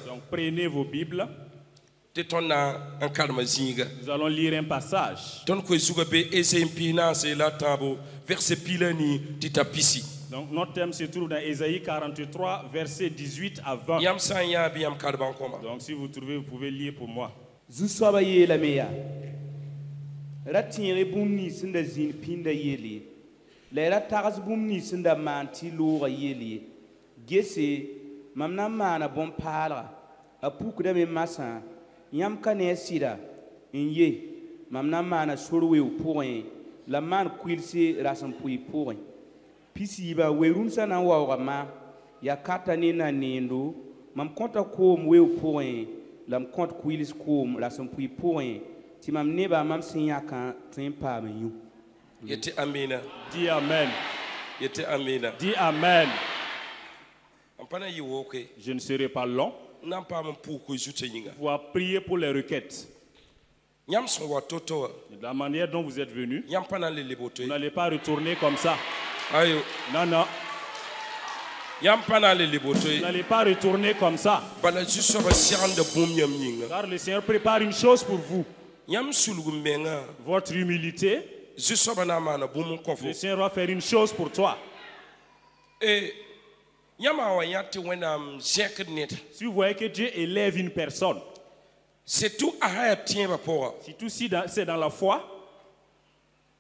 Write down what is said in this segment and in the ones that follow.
Donc prenez vos Bibles. Nous allons lire un passage. Donc notre thème se trouve dans Ésaïe 43, versets 18 à 20. Donc si vous trouvez, vous pouvez lire pour moi. Ratire bumni senda zin pinda yeli. Lera tagas bumni senda manti loga yeli. Gese mamna mana bon pala. Apuk da me masa. Yam kane sida. Inye mamna mana surwe point. La man kwilse rasan pui point. Pisi ba werun sana wa ma. Ya kata ni na nendo. Mam konta kom we point. Lam kont kwils kom rasan pui point. Si mam neba mam sinya kan train pa me you. Yete amina. Dis amen. Yete amina. Dis amen. Je ne serai pas long. Vous allez prier pour les requêtes. De la manière dont vous êtes venus, vous n'allez pas retourner comme ça. Non, non. Vous n'allez pas retourner comme ça. Car le Seigneur prépare une chose pour vous. Votre humilité. Le Seigneur va faire une chose pour toi. Si vous voyez que Dieu élève une personne, si tout c'est dans la foi,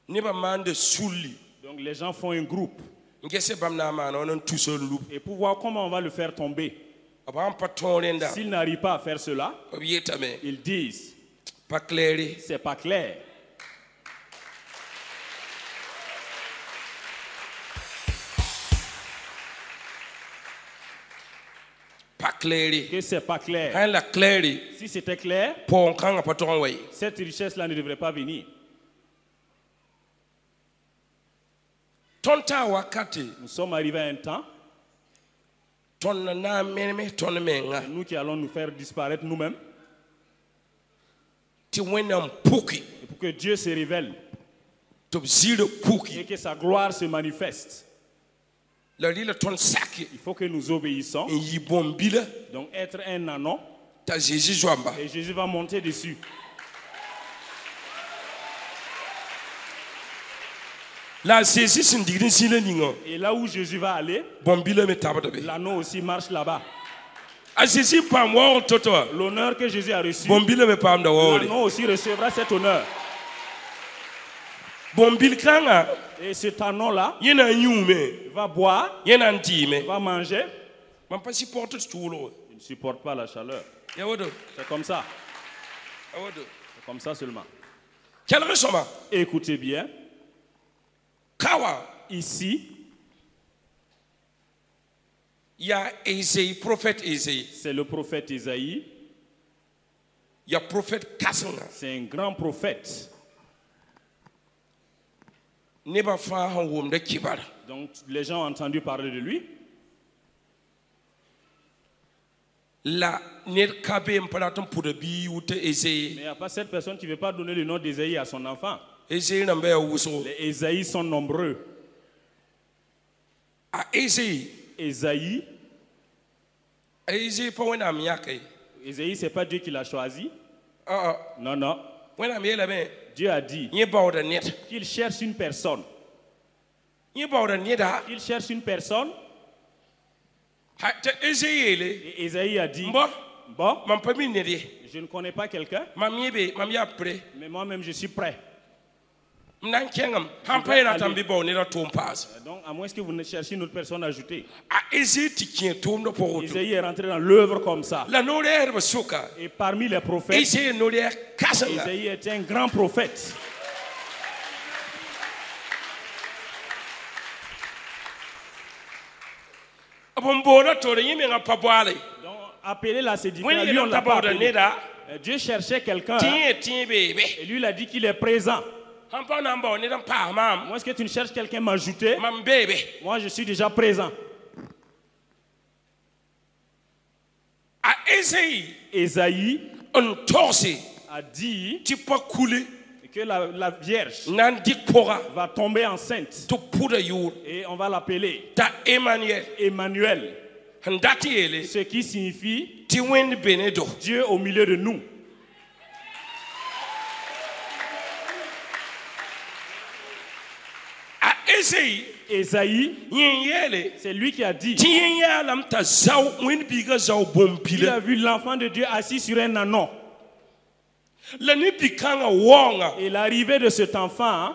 donc les gens font un groupe. Et pour voir comment on va le faire tomber. S'ils n'arrivent pas à faire cela, ils disent, c'est pas clair. Que c'est pas clair. Si c'était clair, cette richesse-là ne devrait pas venir. Nous sommes arrivés à un temps, nous qui allons nous faire disparaître nous-mêmes, et pour que Dieu se révèle et que sa gloire se manifeste. Il faut que nous obéissons. Donc être un anon. Et Jésus va monter dessus. Et là où Jésus va aller, l'anneau aussi marche là-bas. L'honneur que Jésus a reçu, l'anneau aussi recevra cet honneur. Et cet anneau-là va boire, va manger. Il ne supporte pas la chaleur. C'est comme ça. C'est comme ça seulement. Écoutez bien. Ici, il y a Ésaïe, prophète Ésaïe. C'est le prophète Ésaïe. Il y a prophète Kassanga. C'est un grand prophète. Donc les gens ont entendu parler de lui. Mais il n'y a pas cette personne qui ne veut pas donner le nom d'Ésaïe à son enfant. Les Ésaïe sont nombreux. Ésaïe, Ésaïe, ce n'est pas Dieu qui l'a choisi. Non, non. Dieu a dit qu'il cherche une personne. Il cherche une personne. Et Ésaïe a dit, bon, je ne connais pas quelqu'un, mais moi-même je suis prêt. Donc, à moins que vous ne cherchiez une autre personne à ajouter. Ésaïe est rentré dans l'œuvre comme ça. Et parmi les prophètes, Ésaïe est un grand prophète. Donc, appelez-la, c'est différent. Lui, on l'a pas appelé. Dieu cherchait quelqu'un. Et lui, il a dit qu'il est présent. Moi, est-ce que tu ne cherches quelqu'un à m'ajouter? Moi, je suis déjà présent. Ésaïe a dit que la Vierge va tomber enceinte. Et on va l'appeler Emmanuel. Ce qui signifie Dieu au milieu de nous. Ésaïe, c'est lui qui a dit. Il a vu l'enfant de Dieu assis sur un ânon. Et l'arrivée de cet enfant,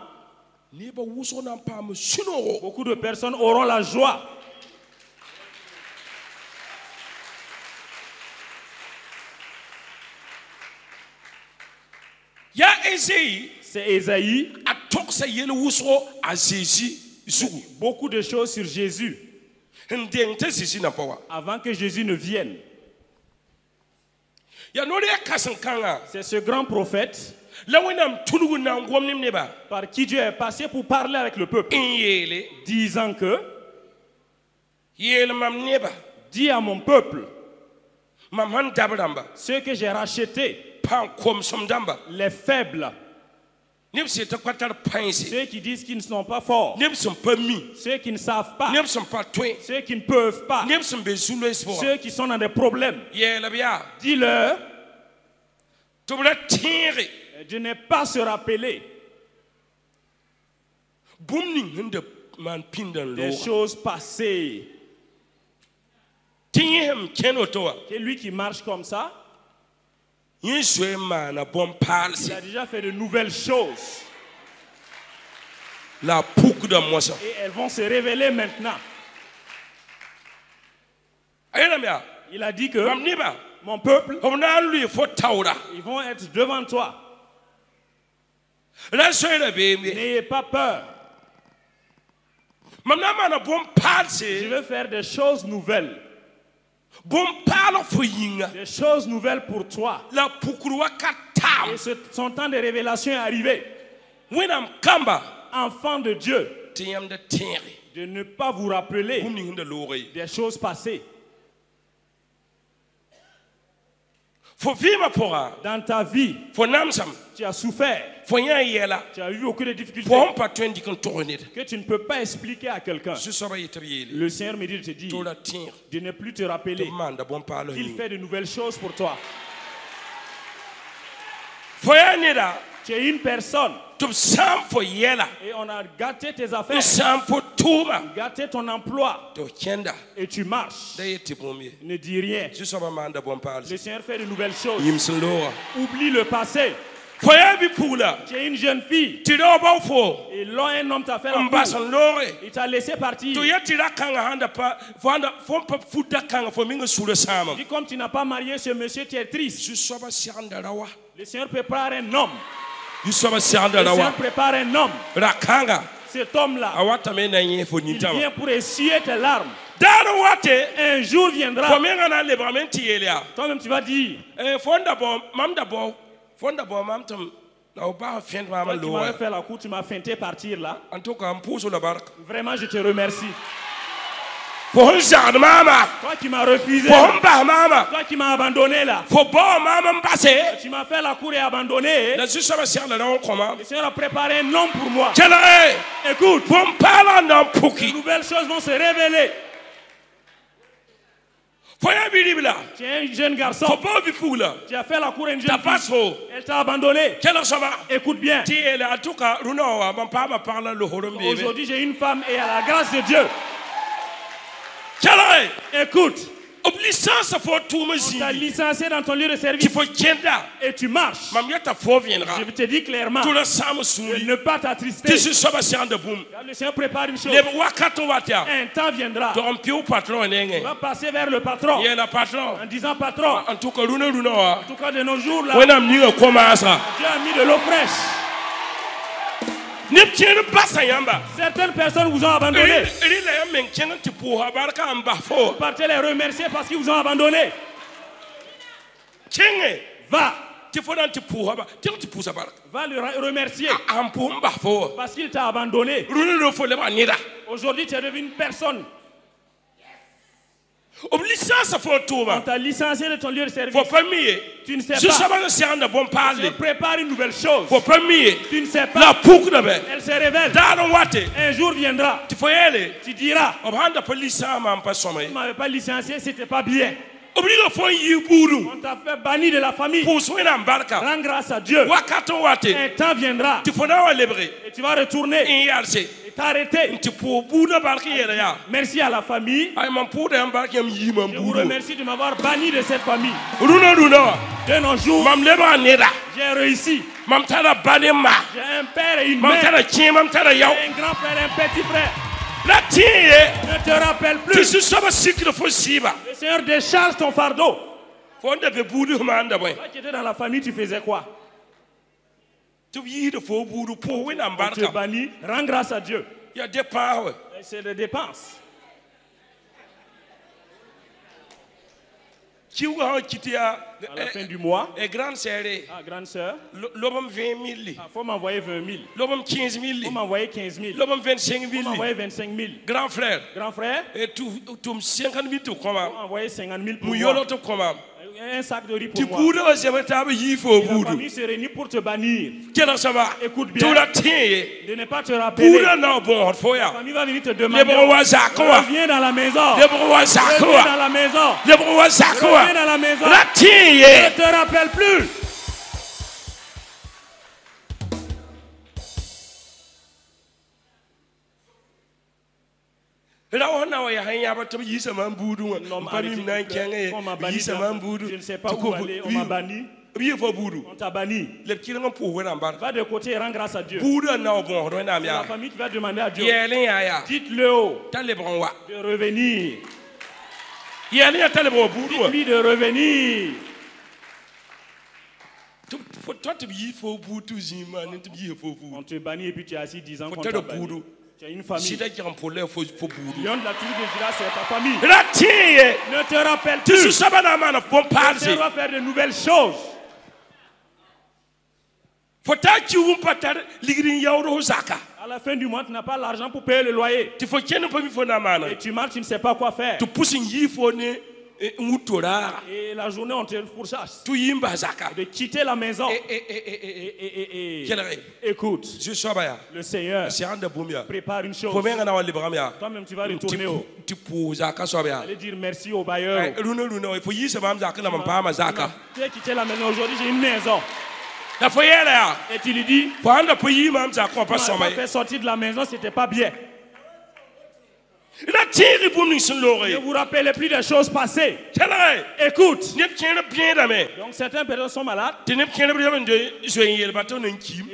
beaucoup de personnes auront la joie. C'est Ésaïe. Beaucoup de choses sur Jésus avant que Jésus ne vienne. C'est ce grand prophète par qui Dieu est passé pour parler avec le peuple, disant que dis à mon peuple, ceux que j'ai rachetés, les faibles, ceux qui disent qu'ils ne sont pas forts, ceux qui ne savent pas, ceux qui ne peuvent pas, ceux qui sont dans des problèmes, dis-leur de ne pas se rappeler des choses passées. Que lui qui marche comme ça, il a déjà fait de nouvelles choses. Et elles vont se révéler maintenant. Il a dit que mon peuple, ils vont être devant toi. N'ayez pas peur. Je veux faire des choses nouvelles. Des choses nouvelles pour toi. Et son temps de révélation est arrivé. Enfant de Dieu, de ne pas vous rappeler des choses passées. Dans ta vie, tu as souffert. Tu as eu beaucoup de difficultés que tu ne peux pas expliquer à quelqu'un. Le Seigneur me dit de te dire de ne plus te rappeler qu'il fait de nouvelles choses pour toi. Tu es une personne et on a gâté tes affaires, gâté ton emploi et tu marches. Ne dis rien. Le Seigneur fait de nouvelles choses. Oublie le passé. Tu es une jeune fille et là un homme t'a fait la cour. Il t'a laissé partir. Dis comme tu n'as pas marié ce monsieur, tu es triste. Le Seigneur prépare un homme. Le Seigneur prépare un homme. Cet homme-là, il vient pour essuyer tes larmes. Un jour viendra. Toi-même tu vas dire, toi qui m'avais fait la cour, tu m'as feinté partir là. Vraiment, je te remercie. Toi qui m'as refusé, toi qui m'as abandonné là, tu m'as fait la cour et abandonné. Le Seigneur a préparé un homme pour moi. Écoute, de nouvelles choses vont se révéler. Tu es un jeune garçon. Tu as fait la cour à une jeune fille. Elle t'a abandonné. Écoute bien. Aujourd'hui, j'ai une femme et à la grâce de Dieu. Écoute. On t'a licencié dans ton lieu de service et tu marches. Je te dis clairement de ne pas t'attrister. Le Seigneur prépare une chose. Un temps viendra. Tu vas passer vers le patron en disant patron, en tout cas de nos jours là, Dieu a mis de l'eau fraîche. Certaines personnes vous ont abandonné. Vous partez les remercier parce qu'ils vous ont abandonné. Va. Va le remercier parce qu'il t'a abandonné. Aujourd'hui, tu es devenu une personne. On t'a licencié de ton lieu de service. Tu ne sais pas. Je prépare une nouvelle chose. Tu ne sais pas. Elle se révèle. Un jour viendra. Tu diras, on ne m'avait pas licencié, c'était pas bien. On t'a fait bannir de la famille. Rends grâce à Dieu. Un temps viendra. Et tu vas retourner. Et t'arrêter. Merci à la famille. Je vous remercie de m'avoir banni de cette famille. De nos jours, j'ai réussi. J'ai un père et une mère. Un grand frère et un petit frère. Ne te rappelle plus. Le Seigneur décharge ton fardeau. Toi qui étais dans la famille, tu faisais quoi? On te bannit, rends grâce à Dieu. C'est des dépenses. À la fin du mois, grande sœur, il faut m'envoyer 20 000. Il faut m'envoyer 15 000. Il faut m'envoyer 25 000. Grand frère, il faut m'envoyer 50 000 pour moi. Un sac de riz pour moi. La famille se réunit pour te bannir. Écoute bien. De ne pas te rappeler. La famille va venir te demander. Reviens dans la maison. Reviens dans la maison. Reviens dans la maison. Ne te rappelle plus. Je ne sais pas où aller, on m'a banni. On t'a banni. Va de côté et rends grâce à Dieu. La famille va demander à Dieu. Dites-le haut de revenir. Dites-lui de revenir. On te bannit et puis tu es assis 10 ans qu'on t'a banni. Tu as une famille. Lion de la tribu de Juda, c'est ta famille. Ne te rappelle plus. Le Seigneur va faire de nouvelles choses. À la fin du mois, tu n'as pas l'argent pour payer le loyer. Et tu marches, tu ne sais pas quoi faire. Et la journée, on te pourchasse. De quitter la maison. Écoute, le Seigneur prépare une chose. Toi-même, tu vas retourner au. Allez dire merci au bailleur. Tu as quitté la maison aujourd'hui, j'ai une maison. Et tu lui dis, tu m'as pas fait sortir de la maison, c'était pas bien. Ne vous rappelez plus des choses passées. Écoute. Donc certaines personnes sont malades. Et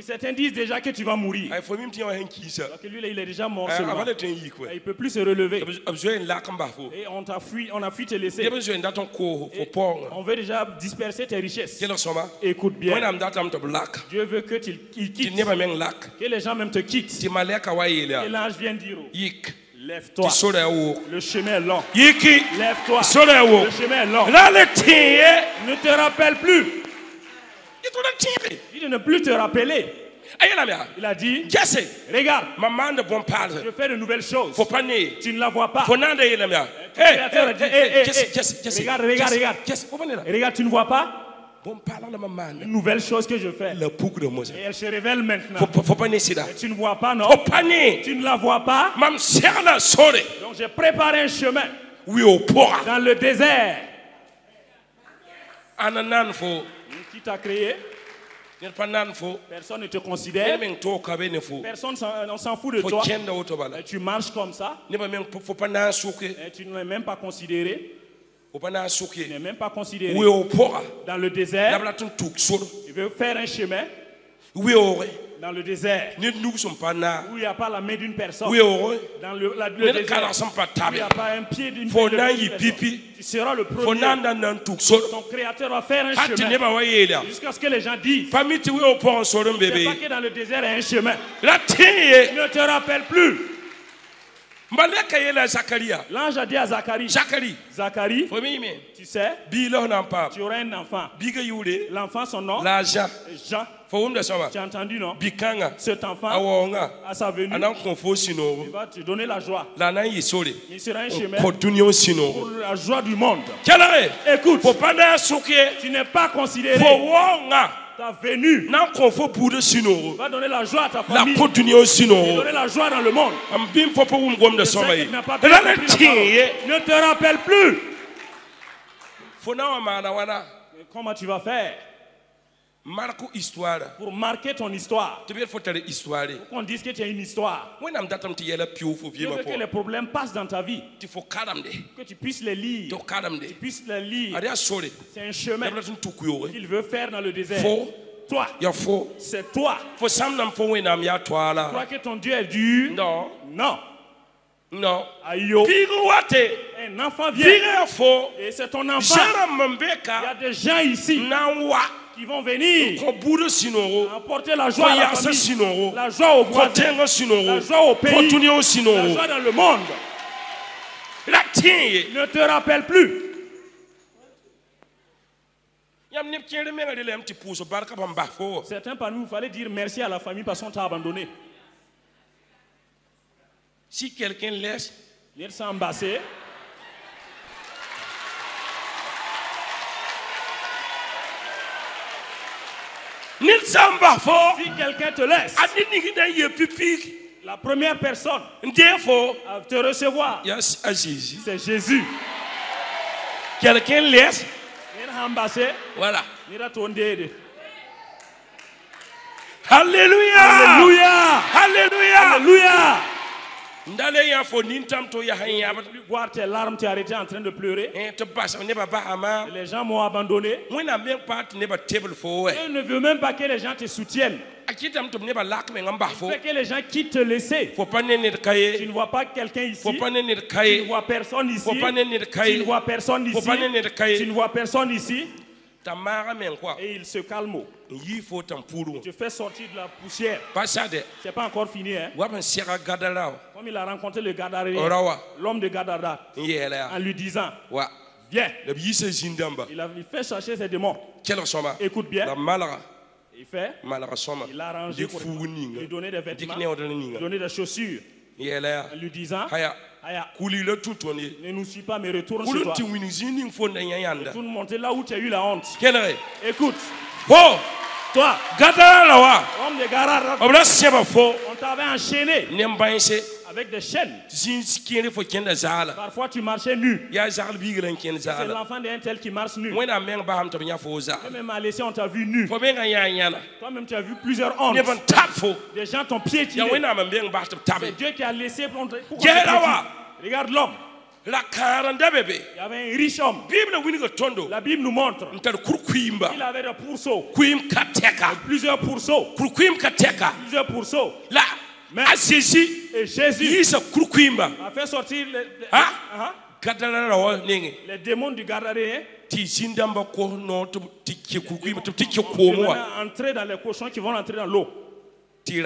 certains disent déjà que tu vas mourir. Alors que lui, il est déjà mort seulement. Il ne peut plus se relever. Et on a fui te laisser. Et on veut déjà disperser tes richesses. Écoute bien. Dieu veut que tu quittes. Que les gens même te quittent. Et l'ange vient dire. Lève-toi. Le chemin est long. Lève-toi. Le chemin est long. Ne te rappelle plus. Il ne plus te rappeler. Il a dit, regarde, je fais de nouvelles choses. Tu ne la vois pas. Regarde, tu ne vois pas. Une nouvelle chose que je fais. Et elle se révèle maintenant. Et tu ne vois pas, non? Tu ne la vois pas. Donc j'ai préparé un chemin dans le désert. Qui t'a créé? Personne ne te considère. Personne ne s'en fout de toi. Et tu marches comme ça. Et tu ne es même pas considéré. Tu n'es même pas considéré. Dans le désert, il veut faire un chemin. Dans le désert, où il n'y a pas la main d'une personne. Dans le désert, où il n'y a pas un pied d'une personne. Tu seras le premier. Ton créateur va faire un chemin. Jusqu'à ce que les gens disent. C'est pas que dans le désert il y a un chemin. Ne te rappelle plus. L'ange a dit à Zacharie, Zacharie, tu sais, tu auras un enfant. L'enfant, son nom, Jean. Tu as entendu, non? Cet enfant, à sa venue, il va te donner la joie. Il sera un chemin pour la joie du monde. Écoute, tu n'es pas considéré. Ta venue va donner la joie à ta famille et donner la joie dans le monde. Ne te rappelle plus. Comment tu vas faire pour marquer ton histoire? Qu'on dise que tu as une histoire. Je veux que les problèmes passent dans ta vie, que tu puisses les lire. C'est un chemin qu'il veut faire dans le désert. Toi, c'est toi. Tu crois que ton Dieu est dur? Non. Aïe. Un enfant vient et c'est ton enfant. Il y a des gens ici qui vont venir apporter la joie à la famille, la joie au voisin, la joie au pays, la joie dans le monde. Ne te rappelle plus. Certains parmi vous, il fallait dire merci à la famille parce qu'on t'a abandonné. Si quelqu'un laisse, si quelqu'un te laisse, la première personne à te recevoir, c'est Jésus. Quelqu'un laisse, voilà. Alléluia. Alléluia. Alléluia. Alléluia. Voir tes larmes, tu es arrêté en train de pleurer. Les gens m'ont abandonné. Je ne veux même pas que les gens te soutiennent. Il fait que les gens quittent te laisser. Tu ne vois pas quelqu'un ici. Tu ne vois personne ici. Tu ne vois personne ici. Tu ne vois personne ici. Et il se calme. Tu fais sortir de la poussière. C'est pas encore fini. Hein? Comme il a rencontré le Gadarien, l'homme de Gadara, en lui disant, viens. Il fait chercher ses démons. Écoute bien. Il fait. Il a arrangé pour lui donner des vêtements, lui donner des chaussures. En lui disant, ne nous suis pas, mais retourne chez toi. Retourne monter là où tu as eu la honte. Écoute. Toi, homme de Gadara, on t'avait enchaîné avec des chaînes. Parfois tu marchais nu. C'est l'enfant d'un tel qui marche nu. Même à laissé, on t'a vu nu. Toi-même tu as vu plusieurs hontes. Des gens t'ont piétiné. C'est Dieu qui a laissé pour regarde l'homme. Il y avait un riche homme. La Bible nous montre. Il avait des pourceaux. Plusieurs pourceaux. Plusieurs pourceaux. Mais et Jésus a fait sortir les démons du Gadarien. Entrer dans les cochons qui vont entrer dans l'eau. Et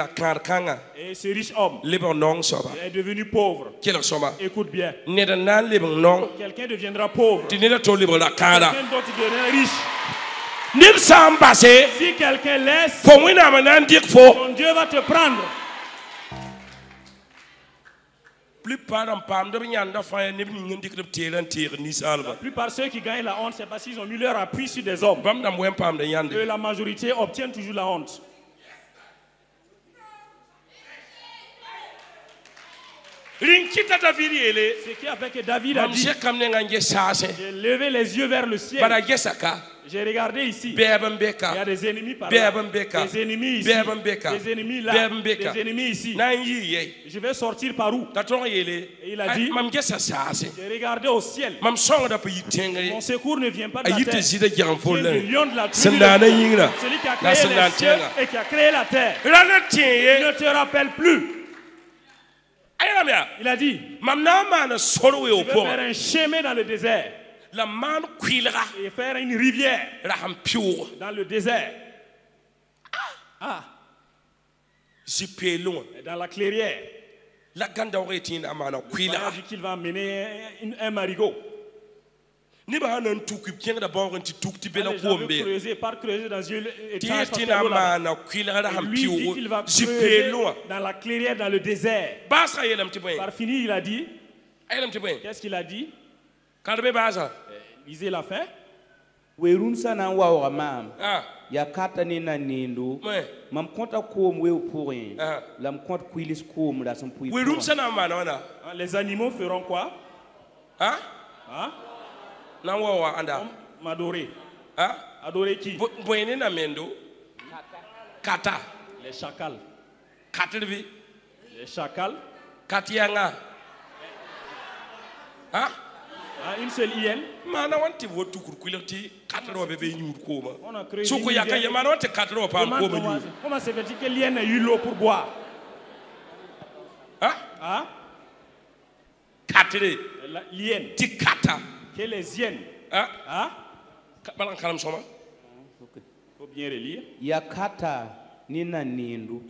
ce riche homme est devenu pauvre. Écoute bien. Quelqu'un deviendra pauvre. Quelqu'un d'autre deviendra riche. Si quelqu'un laisse, ton Dieu va te prendre. La plupart ceux qui gagnent la honte, c'est parce qu'ils ont mis leur appui sur des hommes. Et la majorité obtient toujours la honte. Ce qui a fait que David a dit, j'ai levé les yeux vers le ciel. J'ai regardé ici. Il y a des ennemis par là. Des ennemis ici. Des ennemis là. Des ennemis ici. Je vais sortir par où? Et il a dit, j'ai regardé au ciel. Mon secours ne vient pas de la terre. Il vient du lion de la tribu. Celui qui a créé les cieux et qui a créé la terre. Ne te rappelle plus. Il a dit, je vais faire un chemin dans le désert et faire une rivière dans le désert. Dans la clairière. la ganda aurait été un amana a dit qu'il va mener un marigot. Ni ba nan tuku bien d'abord un petit tout petit bela kombe creuser par creuser dans une étage lui dit qu'il va creuser dans la clairière dans le désert. Par fini il a dit qu'est-ce qu'il a dit? Lisez la fin. Werun sana wa mam ya kata ni na nindo mam konta kom we pourrin lam compte kwilis kom la son pou werun sana mana wana les animaux feront quoi? Hein? Nan wa anda m'adorer. Adorer qui? Boyene na mendo kata les chacals. Katlvi les chacals. Katianga. Une seule hyène. Mana wanti wotu kurkulati katro bébé nyur koma. Soko yakaya mana wanti katro pa koma nyur. Comment se fait-il que l'hyène a eu l'eau pour boire? Katre. L'hyène. Ti kata. Que les hyènes. Balan kalam soma. Faut bien relire. Ya kata ni na nindo.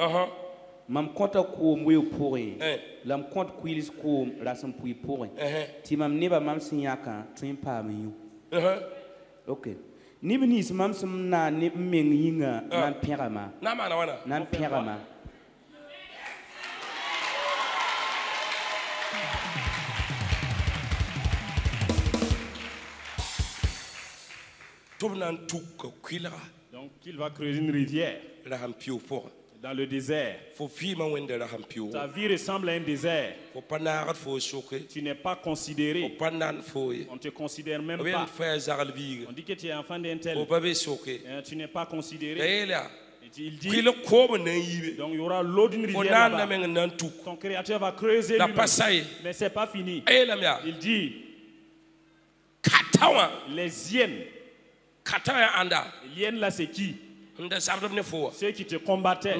Mam konta kom we pourrin lam compte kwilis kom la son pou pourrin ti mam neba mam sinyaka twin pa me yu okay ni benis mam sum na ne meng yinga nan perama na mana wana nan perama donc il va creuser une rivière dans le désert. Ta vie ressemble à un désert. Tu n'es pas considéré. On ne te considère même pas. On dit que tu es enfant d'un tel. Tu n'es pas considéré. Il dit, donc il y aura l'eau d'une rivière là-bas. Ton créateur va creuser lui-même. Mais ce n'est pas fini. Il dit, les hyènes. Les hyènes là c'est qui? Ceux qui te combattaient,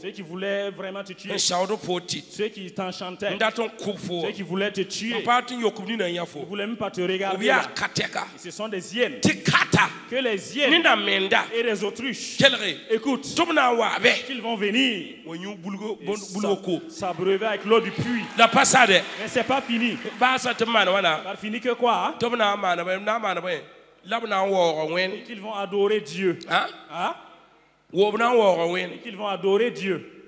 ceux qui voulaient vraiment te tuer, ceux qui t'enchantaient, ceux qui voulaient te tuer, ils ne voulaient même pas te regarder là. Ce sont des hyènes. Que les hyènes et les autruches, écoute, qu'ils vont venir s'abreuver avec l'eau du puits. Mais c'est pas fini. Pas fini que quoi? Qu'ils vont adorer Dieu. Qu'ils vont adorer Dieu.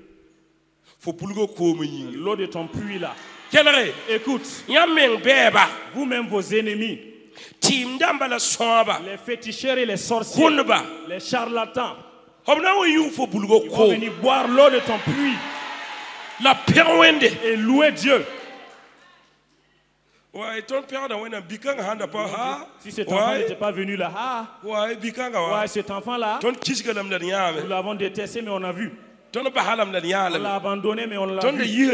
L'eau de ton puits là. Écoute, vous-même vos ennemis, les féticheurs et les sorciers, les charlatans, ils vont venir boire l'eau de ton puits et louer Dieu. Si cet enfant n'était pas venu là, cet enfant-là, nous l'avons détesté, mais on a vu. On l'a abandonné, mais on l'a vu.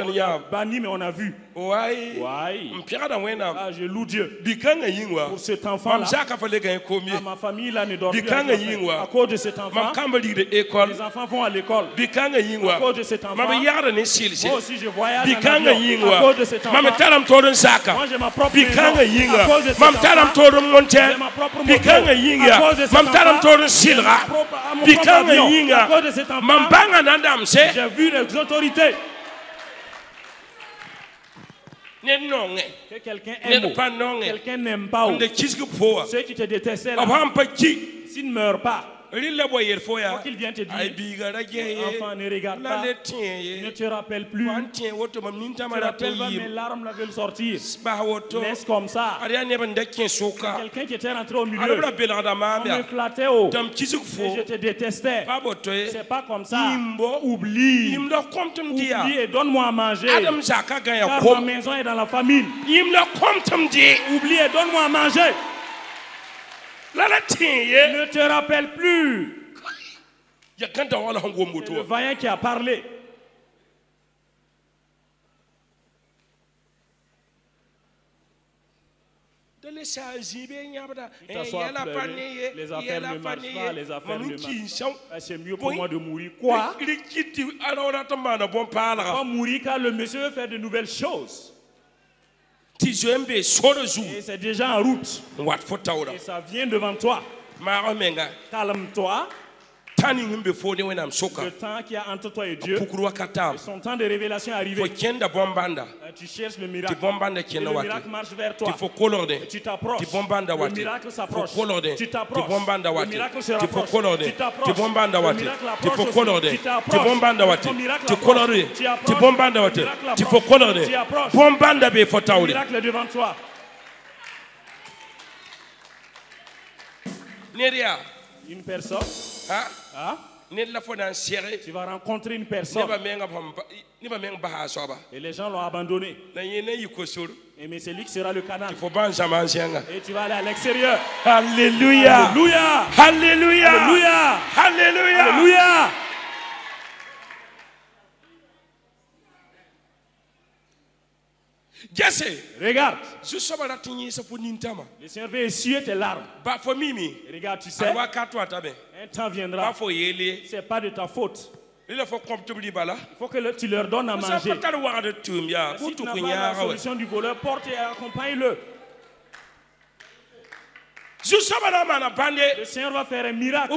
On l'a banni, mais on a vu. Je loue Dieu pour cet enfant-là. Ma famille là ne dort plus à cause de cet enfant. Les enfants vont à l'école à cause de cet enfant. Moi aussi je voyage en avion à cause de cet enfant. Moi j'ai ma propre maison à cause de cet enfant. J'ai ma propre moto à cause de cet enfant. J'ai mon propre avion à cause de cet enfant. J'ai vu les autorités. Que quelqu'un aime, quelqu'un n'aime pas. Ceux qui te détestaient là, s'ils ne meurent pas, faut qu'il vienne te dire, enfant, ne regarde pas, ne te rappelle plus. Tu te rappelles pas, mes larmes veulent sortir. Laisse comme ça. Quelqu'un qui était rentré au milieu, on me flattait haut, et je te détestais. C'est pas comme ça. Oublie. Oublie et donne-moi à manger. Car ma maison est dans la famine. Oublie et donne-moi à manger. Ne te rappelle plus. C'est le vaillant qui a parlé. Les affaires ne marchent pas, les affaires ne marchent pas. C'est mieux pour moi de mourir. Quoi? Pas mourir car le monsieur veut faire de nouvelles choses. Et c'est déjà en route. Et ça vient devant toi. Calme-toi. Le temps qu'il y a entre toi et Dieu, son temps de révélation est arrivé. Tu cherches le miracle. Et le miracle marche vers toi. Tu t'approches. Le miracle s'approche. Tu t'approches. Le miracle se rapproche. Tu t'approches. Le miracle approche. Tu t'approches. Le miracle approche. Tu approches. Le miracle est devant toi. Une personne. Tu vas rencontrer une personne. Et les gens l'ont abandonné. Mais c'est lui qui sera le canal. Et tu vas aller à l'extérieur. Alléluia. Alléluia. Alléluia. Alléluia. Alléluia. Alléluia. Regarde. Le Seigneur veut essuyer tes larmes. Regarde, tu sais, un temps viendra. C'est pas de ta faute. Il faut que tu leur donnes à manger. Si tu n'as pas la solution du voleur, porte et accompagne-le. Le Seigneur va faire un miracle.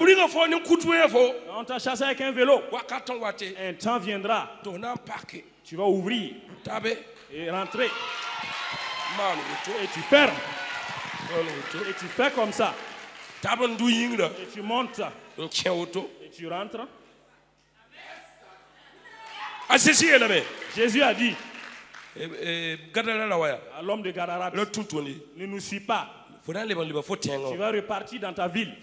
On t'a chassé avec un vélo. Un temps viendra. Tu vas ouvrir et rentrer. Et tu fermes. Et tu fais comme ça. Et tu montes. Et tu rentres. Jésus a dit à l'homme de Gadara, ne nous suis pas. Tu vas repartir dans ta ville.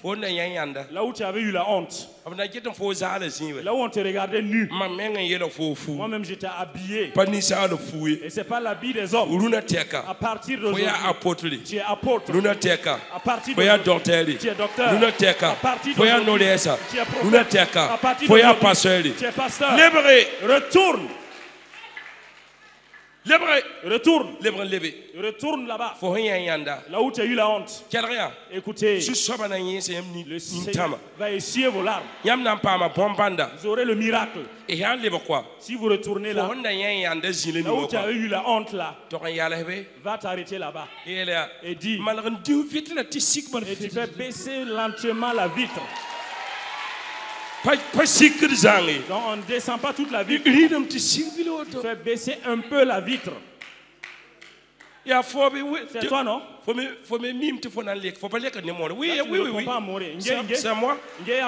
Là où tu avais eu la honte. Là où on te regardait nu. Moi-même j'étais habillé. Et ce n'est pas l'habit des hommes. À partir d'aujourd'hui, tu es apôtre. À partir d'aujourd'hui, tu es docteur. À partir d'aujourd'hui, tu es prophète. À partir d'aujourd'hui, tu es pasteur. Retourne. Retourne là-bas. Là où tu as eu la honte. Écoutez, le Seigneur va essuyer vos larmes. Vous aurez le miracle. Si vous retournez là, là où tu as eu la honte là, va t'arrêter là-bas. Et dis, et tu fais baisser lentement la vitre. Donc on ne descend pas toute la vitre. Tu fais baisser un peu la vitre. C'est toi, non? Oui. C'est moi. Est-ce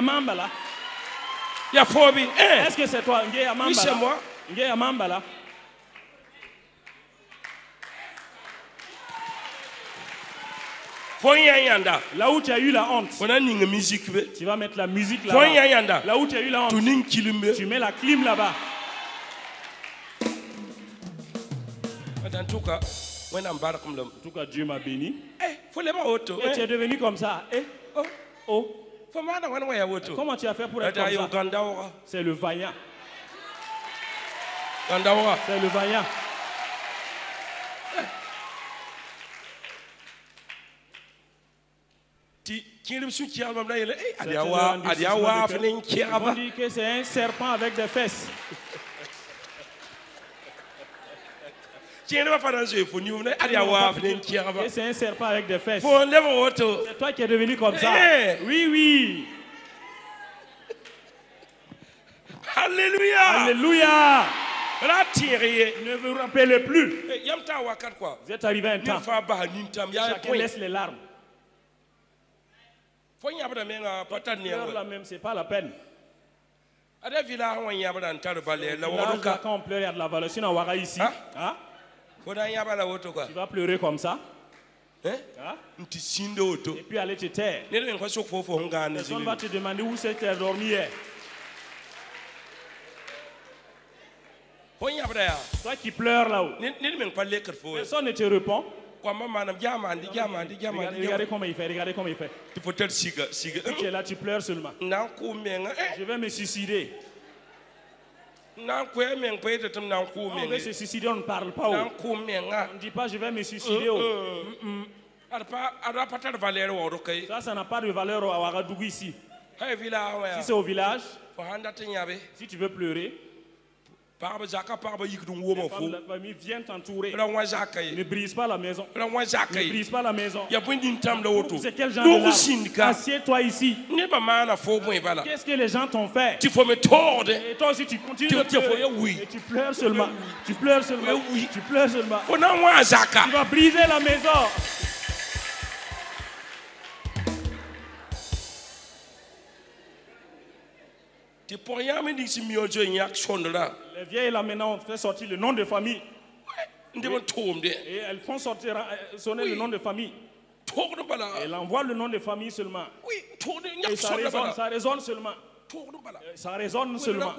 que c'est toi? Oui, c'est moi. Là où tu as eu la honte, tu vas mettre la musique là-bas. Là où tu as eu la honte, tu mets la clim là-bas. En tout cas, Dieu m'a béni. Et tu es devenu comme ça. Comment tu as fait pour être comme ça? C'est le vaillant. C'est le vaillant. On dit que c'est un serpent avec des fesses. C'est un serpent avec des fesses. C'est toi qui es devenu comme ça. Oui. Alléluia. Alléluia. Ne vous rappelez plus. Vous êtes arrivé à un temps. Chacun laisse les larmes. Là même, c'est pas la peine. Quand on pleure, il y a de la valeur. Sinon, on va ici. Hein? Tu vas pleurer comme ça. Hein? Et puis aller te taire. Personne va te demander où c'est que tu as dormi hier. Toi qui pleures là-haut, personne ne te répond. Regardez comment il fait. Tu es là, tu pleures seulement. Je vais me suicider. On veut se suicider, on ne parle pas. On ne dit pas je vais me suicider. Ça n'a pas de valeur à Ouagadougou ici. Si c'est au village, si tu veux pleurer, Les femmes de la famille viennent t'entourer. Ne brise pas la maison. Ne brise pas la maison. C'est quel genre de larmes? Assieds-toi ici. Qu'est-ce que les gens t'ont fait? Et toi aussi tu continues de pleurer. Et tu pleures seulement. Tu pleures seulement. Tu pleures seulement. Tu vas briser la maison. Les vieilles là maintenant ont fait sortir le nom de famille. Et elles font sonner le nom de famille. Elle envoie le nom de famille seulement. Et ça résonne seulement. Ça résonne seulement.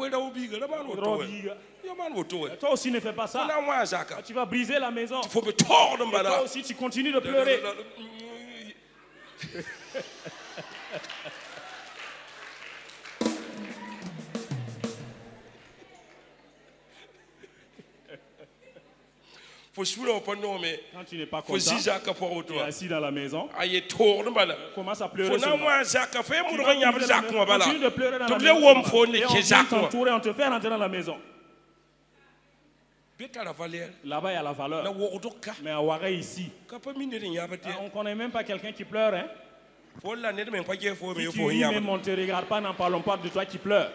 Toi aussi ne fais pas ça. Tu vas briser la maison. Et toi aussi tu continues de pleurer. Quand tu n'es pas content, tu es assis dans la maison, commence à pleurer seulement. Continue de pleurer dans la maison. Et on vient t'entourer, on te fait rentrer dans la maison. Là-bas, il y a la valeur. Mais à Ouaré, ici, on ne connaît même pas quelqu'un qui pleure. Hein? Si tu ris, même on ne te regarde pas, n'en parlons pas de toi qui pleure.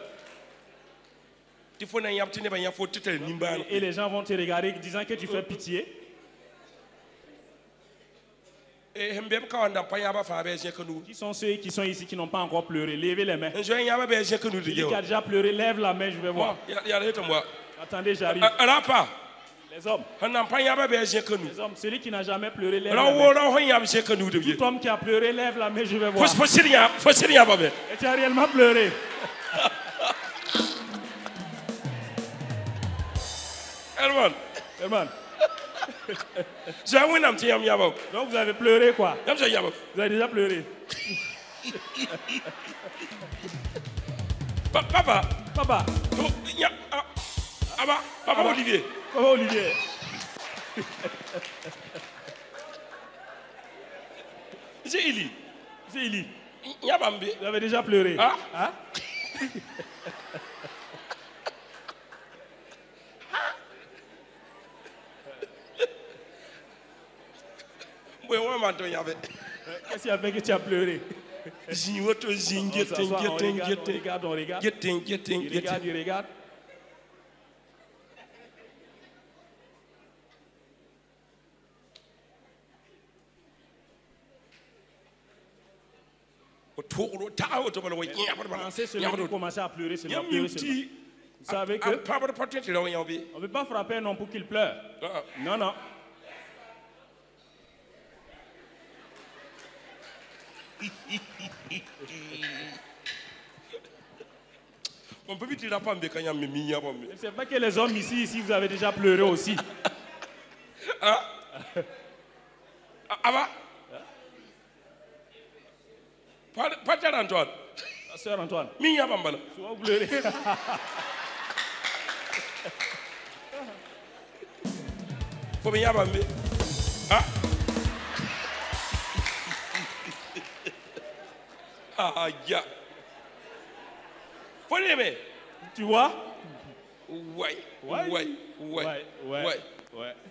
Et les gens vont te regarder disant que tu fais pitié. Qui sont ceux qui sont ici qui n'ont pas encore pleuré? Levez les mains. Celui qui a déjà pleuré, lève la main, je vais voir. Attendez, j'arrive. Les hommes. Les hommes, celui qui n'a jamais pleuré, lève la main. Tout homme qui a pleuré, lève la main, je vais voir. Et tu as réellement pleuré. Herman. Donc vous avez pleuré quoi? Vous avez déjà pleuré. Papa. Papa Olivier. Papa Olivier. C'est Ili. Vous avez déjà pleuré. Hein? Qu'est-ce qui a fait que tu as pleuré? On regarde. Il regarde. Pensez seulement que commencer à pleurer, c'est pas pleurer seulement. Vous savez que on ne peut pas frapper un homme pour qu'il pleure. Non. C'est pas que les hommes ici, vous avez déjà pleuré aussi. Pas Antoine. Sœur Antoine. Souvent vous pleurez. Faut bien bamber. Ya. Faut l'aimer. Tu vois? Ouais.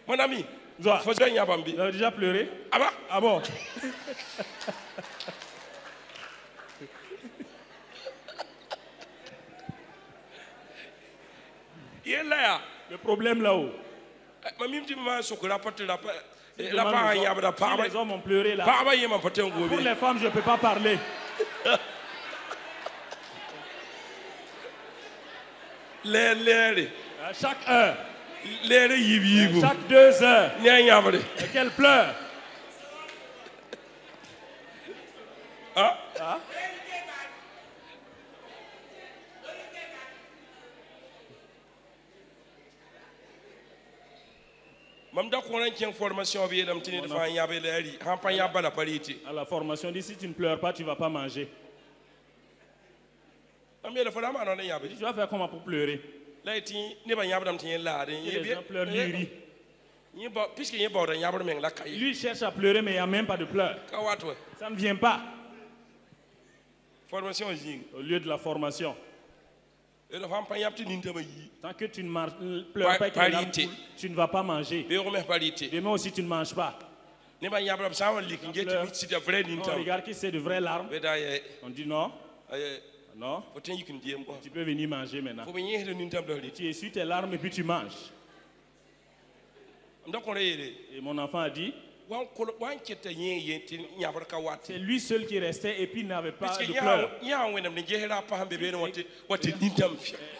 Mon ami. Faut bien bamber. Vous avez déjà pleuré? Ah bon? Il est là. Le problème là-haut. Si les hommes ont pleuré là. Pour les femmes, je ne peux pas parler. À chaque heure. À chaque 2 heures. Et qu'elle pleure. À la formation, dit si tu ne pleures pas, tu ne vas pas manger. Tu vas faire comment pour pleurer? Les gens pleurent du riz. Lui cherche à pleurer, mais il n'y a même pas de pleurs. Ça ne vient pas. Au lieu de la formation. Tant que tu ne pleures pas, que les larmes coulent, tu ne vas pas manger. Demain aussi, tu ne manges pas. On regarde qui c'est de vraies larmes. On dit non. Non. Tu peux venir manger maintenant. Tu essuies tes larmes et puis tu manges. Et mon enfant a dit, c'est lui seul qui restait et puis il n'avait pas de pleurs.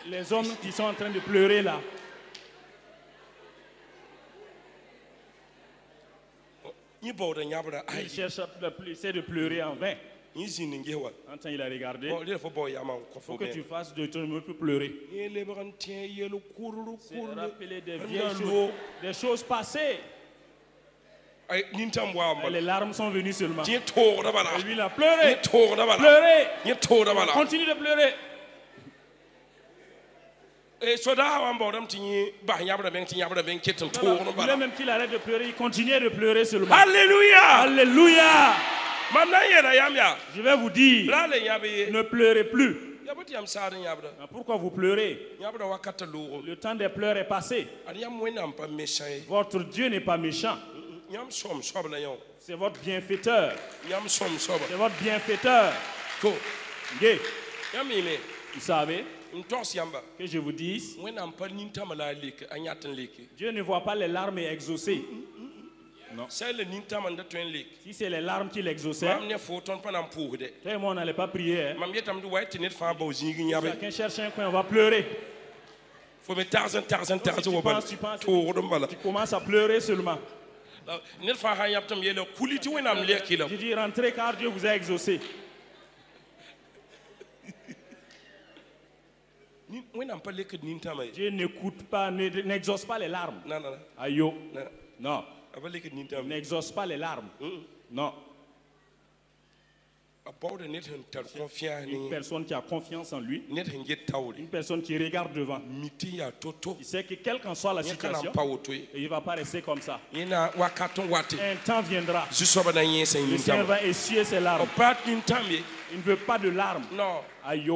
Les hommes qui sont en train de pleurer là. Il cherche de pleurer en vain. Quand il a regardé, il faut que tu fasses de ton mieux pour pleurer. C'est rappeler des vieilles choses, des choses passées. Et les larmes sont venues seulement. Et lui, il a pleuré. Pleuré. Continue de pleurer. Il voulait même qu'il arrête de pleurer, il continuait de pleurer seulement. Alléluia. Alléluia. Je vais vous dire, ne pleurez plus. Pourquoi vous pleurez? Le temps des pleurs est passé. Votre Dieu n'est pas méchant. C'est votre bienfaiteur. C'est votre bienfaiteur. Vous savez que je vous dise, Dieu ne voit pas les larmes exaucées. Non. Si c'est les larmes qu'il exauçait, toi et moi on n'allait pas prier. Chacun cherche un coin, on va pleurer. Tu commences à pleurer seulement. Je dis rentrez car Dieu vous a exaucé. Dieu n'écoute pas, n'exauce pas les larmes. Aïe. Non. Il n'exauce pas les larmes. Non. Une personne qui a confiance en lui, une personne qui regarde devant, il sait que quelle qu'en soit la situation, il ne va pas rester comme ça. Un temps viendra. Le Seigneur va essuyer ses larmes. Il ne veut pas de larmes. Aïe.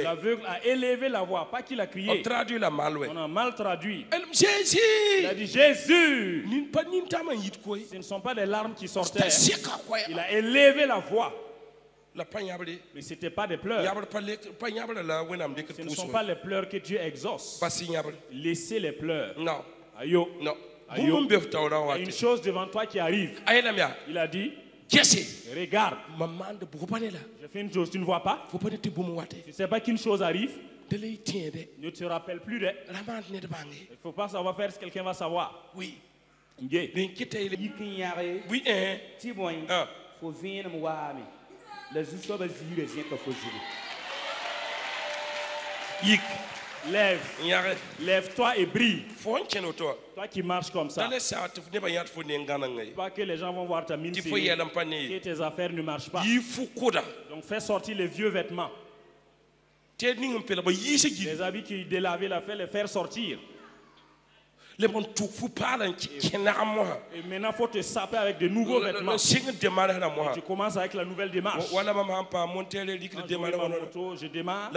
L'aveugle a élevé la voix, pas qu'il a crié. On a mal traduit. Jésus. Il a dit Jésus. Ce ne sont pas des larmes qui sortaient. Il a élevé la voix. Mais ce n'était pas des pleurs. Ce ne sont pas les pleurs que Dieu exauce. Laissez les pleurs. Non. Aïe. Non. Il y a une chose devant toi qui arrive. Il a dit regarde, je fais une chose, tu ne vois pas? Tu ne sais pas qu'une chose arrive? Ne te rappelle plus d'elle. Il ne faut pas savoir faire ce que quelqu'un va savoir. Oui. Lève-toi et brille. Toi qui marches comme ça. Pas que les gens vont voir ta mine serrée, que tes affaires ne marchent pas. Donc fais sortir les vieux vêtements. Les habits qui délavaient la fait les faire sortir. Et maintenant il faut te saper avec de nouveaux vêtements. Tu commences avec la nouvelle démarche. Je démarre.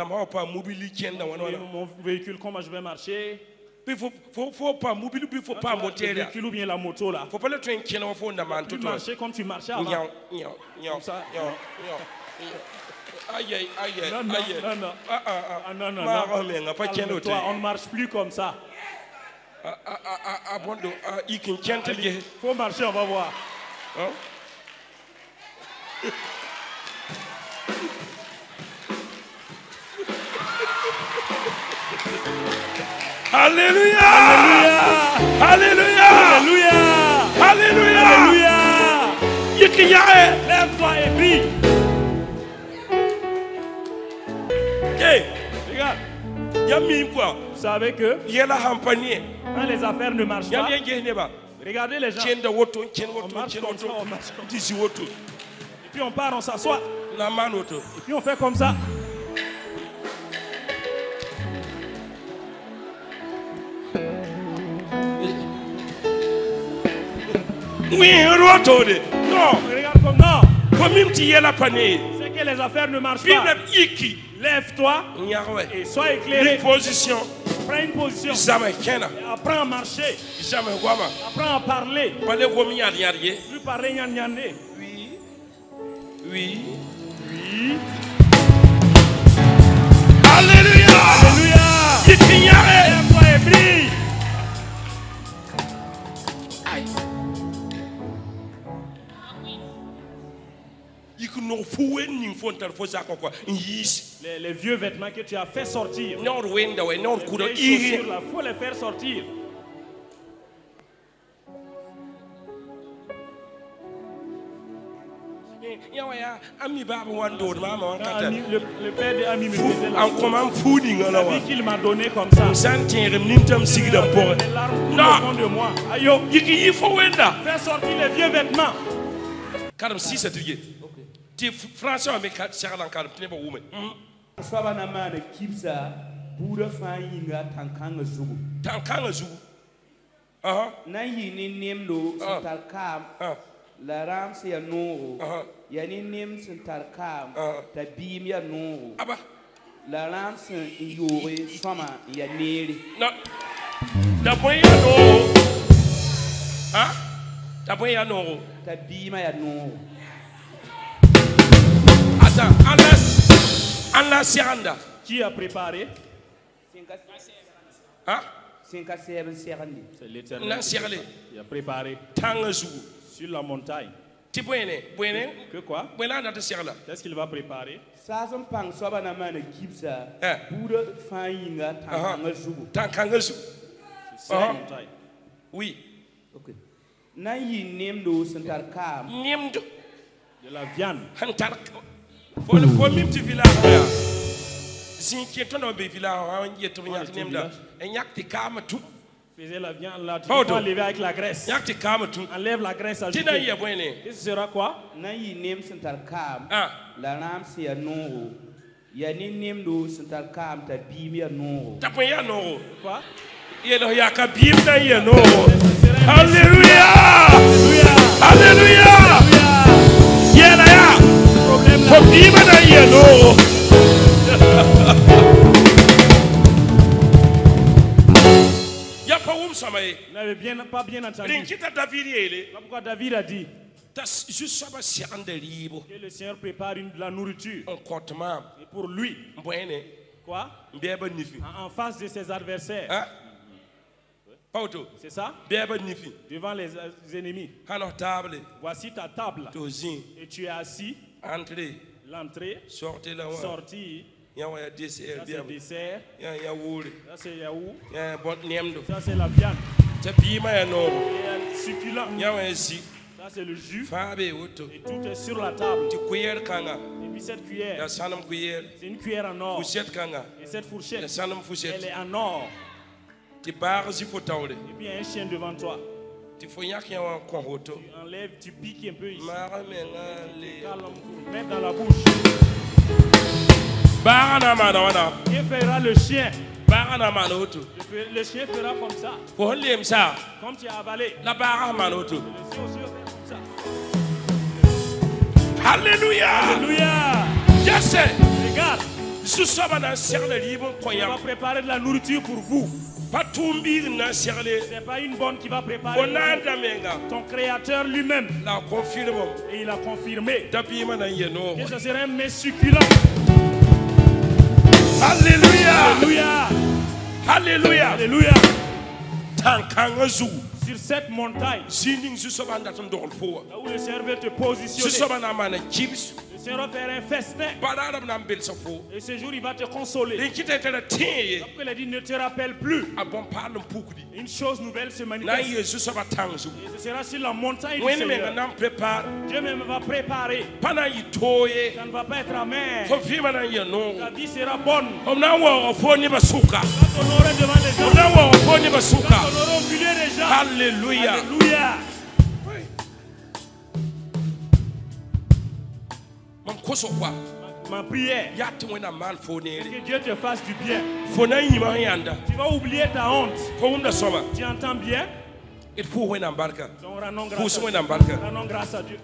Mon véhicule, comment je vais marcher? Il faut pas mobile, il faut pas monter le véhicule ou bien la moto là. Faut pas le train qui faut marcher comme tu marchais avant. Comme ça. Aïe aïe aïe. Non. On ne marche plus comme ça. Il faut marcher, on va voir. Alléluia! Alléluia! Alléluia! Alléluia! Lève-toi et brille. Regarde. Vous savez que quand les affaires ne marchent pas, regardez les gens. On marche comme ça. Et puis on part, on s'assoit. Et puis on fait comme ça. Oui, non, regarde comme non. C'est que les tes affaires ne marchent pas, lève-toi et sois éclairé. Prends une position. Apprends à marcher. Apprends à parler. Plus parler gnan-gnané. Oui. Alléluia. Lève-toi et brille. Les vieux vêtements que tu as fait sortir, il faut les faire sortir. Le père de Ami me disait la vie qu'il m'a donné comme ça. Les larmes au fond de moi. Ayo, fais sortir les vieux vêtements. La ram se ya no ya ni nim sin tarkam ta bim ya no la ram sin yore sama ya neri da boy ya no da boy ya no ta bim ya no. Attends, Allah Sianda qui a préparé 5 à 7 serandi c'est l'Éternel qui a préparé sur la montagne. Que quoi? Qu'est-ce qu'il va préparer? C'est la montagne. Oui. De la viande. Faisait la viande là, tu peux enlever avec la graisse. Enlève la graisse à ajouter. Et ce sera quoi? Quoi? Alléluia! Alléluia! Pas bien entendu. Pourquoi David a dit que le Seigneur prépare de la nourriture et pour lui. Quoi? En face de ses adversaires. C'est ça? Devant les ennemis. Voici ta table. Et tu es assis. L'entrée. Sortir. Ça c'est le dessert. Ça c'est yaourt. Ça c'est la viande. Et succulent. Ça c'est le jus. Et tout est sur la table. Et puis cette cuillère, c'est une cuillère en or. Et cette fourchette, elle est en or. Et puis il y a un chien devant toi. Tu enlèves, tu piques un peu ici. Mets dans la bouche. Que fera le chien? Le chien fera comme ça. Comme tu as avalé. Le chien aussi va faire comme ça. Alléluia. Alléluia. Je sais. Regarde. On va préparer de la nourriture pour vous. C'est pas une bonne qui va préparer. Ton créateur lui-même. Et il a confirmé que ce serait un mets succulent. Alléluia. Alléluia. Alléluia. Sur cette montagne, là où le Seigneur veut te positionner, le Seigneur va faire un festin. Et ce jour, il va te consoler. Après, il a dit, ne te rappelle plus. Une chose nouvelle se manifeste. Et ce sera sur la montagne du Seigneur. Dieu même va préparer. Ça ne va pas être amer. La vie sera bonne. Quand on aurait devant les gens, quand on aurait oublié les gens. Alléluia. Alléluia. Ma prière, que Dieu te fasse du bien. Tu vas oublier ta honte. Tu entends bien? Rendons grâce à Dieu.